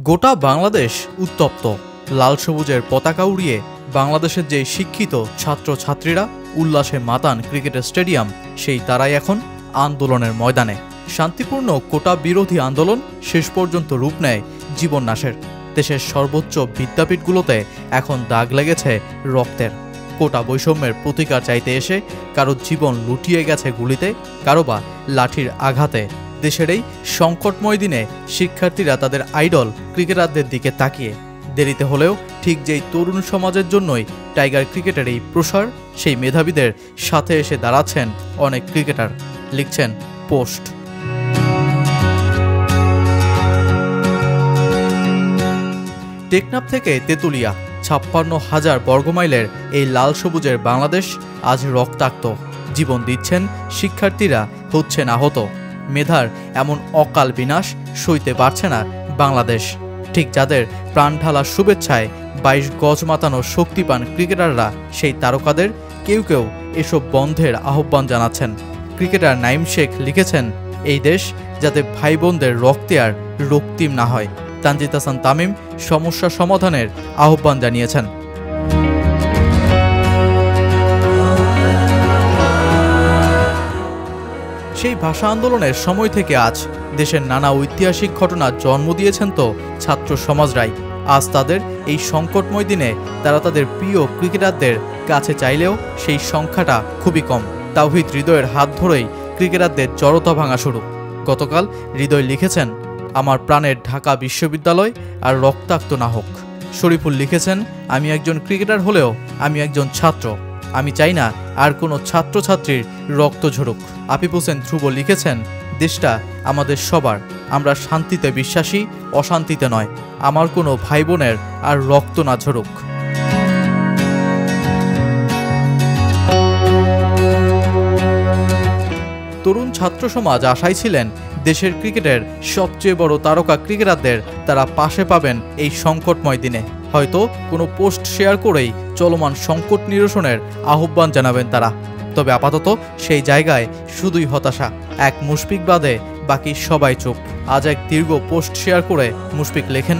গোটা বাংলাদেশ উত্তপ্ত। লাল সবুজের পতাকা উড়িয়ে বাংলাদেশের যে শিক্ষিত ছাত্রছাত্রীরা উল্লাসে মাতান ক্রিকেটের স্টেডিয়াম, সেই তারাই এখন আন্দোলনের ময়দানে। শান্তিপূর্ণ কোটা বিরোধী আন্দোলন শেষ পর্যন্ত রূপ নেয় জীবন নাশের। দেশের সর্বোচ্চ বিদ্যাপীঠগুলোতে এখন দাগ লেগেছে রক্তের। কোটা বৈষম্যের প্রতিকার চাইতে এসে কারো জীবন লুটিয়ে গেছে গুলিতে, কারো বা লাঠির আঘাতে। দেশের এই সংকটময় দিনে শিক্ষার্থীরা তাদের আইডল ক্রিকেটারদের দিকে তাকিয়ে। দেরিতে হলেও ঠিক যেই তরুণ সমাজের জন্যই টাইগার ক্রিকেটের এই প্রসার, সেই মেধাবীদের সাথে এসে দাঁড়াচ্ছেন অনেক ক্রিকেটার। লিখছেন পোস্ট। টেকনাফ থেকে তেতুলিয়া 56,000 বর্গমাইলের এই লাল সবুজের বাংলাদেশ আজ রক্তাক্ত। জীবন দিচ্ছেন শিক্ষার্থীরা, হচ্ছেন আহত। মেধার এমন অকাল বিনাশ সইতে পারছে না বাংলাদেশ। ঠিক যাদের প্রাণঢালা শুভেচ্ছায় 22 গজ মাতানো শক্তি পান ক্রিকেটাররা, সেই তারকাদের কেউ কেউ এসব বন্ধের আহ্বান জানাচ্ছেন। ক্রিকেটার নাইম শেখ লিখেছেন, এই দেশ যাতে ভাই বোনদের রক্তে আর রক্তিম না হয়। তানজিদ হাসান তামিম সমস্যা সমাধানের আহ্বান জানিয়েছেন। সেই ভাষা আন্দোলনের সময় থেকে আজ দেশের নানা ঐতিহাসিক ঘটনার জন্ম দিয়েছেন তো ছাত্র সমাজরাই। আজ তাদের এই সংকটময় দিনে তারা তাদের প্রিয় ক্রিকেটারদের কাছে চাইলেও সেই সংখ্যাটা খুবই কম। তাওহিদ হৃদয়ের হাত ধরেই ক্রিকেটারদের জড়তা ভাঙা শুরু। গতকাল হৃদয় লিখেছেন, আমার প্রাণের ঢাকা বিশ্ববিদ্যালয় আর রক্তাক্ত না হোক। শরীফুল লিখেছেন, আমি একজন ক্রিকেটার হলেও আমি একজন ছাত্র। আমি চাই না আর কোনো ছাত্রছাত্রীর রক্ত ঝরুক। আফিফ হোসেন ধ্রুব লিখেছেন, দেশটা আমাদের সবার। আমরা শান্তিতে বিশ্বাসী, অশান্তিতে নয়। আমার কোনো ভাই বোনের আর রক্ত না ঝরুক। তরুণ ছাত্র সমাজ আশায় ছিলেন দেশের ক্রিকেটের সবচেয়ে বড় তারকা ক্রিকেটারদের তারা পাশে পাবেন এই সংকটময় দিনে। হয়তো কোনো পোস্ট শেয়ার করেই চলমান সংকট নিরসনের আহ্বান জানাবেন তারা। তবে আপাতত সেই জায়গায় শুধুই হতাশা। এক মুশফিক বাদে বাকি সবাই চুপ। আজ এক দীর্ঘ পোস্ট শেয়ার করে মুশফিক লেখেন,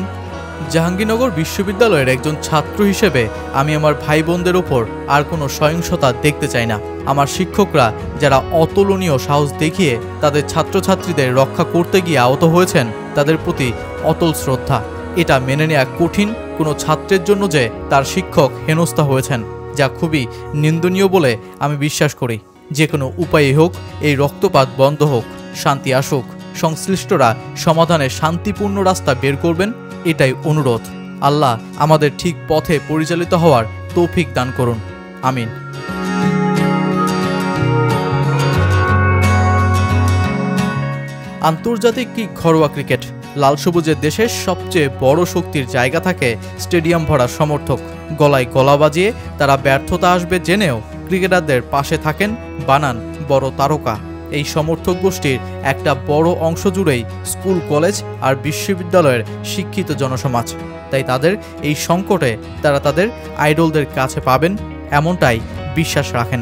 জাহাঙ্গীরনগর বিশ্ববিদ্যালয়ের একজন ছাত্র হিসেবে আমি আমার ভাই বোনদের ওপর আর কোনো সহিংসতা দেখতে চাই না। আমার শিক্ষকরা যারা অতুলনীয় সাহস দেখিয়ে তাদের ছাত্রছাত্রীদের রক্ষা করতে গিয়ে আহত হয়েছেন, তাদের প্রতি অটল শ্রদ্ধা। এটা মেনে নেওয়া কঠিন কোনো ছাত্রের জন্য যে তার শিক্ষক হেনস্থা হয়েছেন, যা খুবই নিন্দনীয় বলে আমি বিশ্বাস করি। যে কোনো উপায়ে হোক এই রক্তপাত বন্ধ হোক, শান্তি আসুক। সংশ্লিষ্টরা সমাধানের শান্তিপূর্ণ রাস্তা বের করবেন, এটাই অনুরোধ। আল্লাহ আমাদের ঠিক পথে পরিচালিত হওয়ার তৌফিক দান করুন, আমিন। আন্তর্জাতিক কি ঘরোয়া ক্রিকেট, লাল সবুজের দেশের সবচেয়ে বড় শক্তির জায়গা থাকে স্টেডিয়াম ভরা সমর্থক। গলায় গলা বাজিয়ে তারা ব্যর্থতা আসবে জেনেও ক্রিকেটারদের পাশে থাকেন, বানান বড় তারকা। এই সমর্থক গোষ্ঠীর একটা বড় অংশ জুড়েই স্কুল, কলেজ আর বিশ্ববিদ্যালয়ের শিক্ষিত জনসমাজ। তাই তাদের এই সংকটে তারা তাদের আইডলদের কাছে পাবেন, এমনটাই বিশ্বাস রাখেন।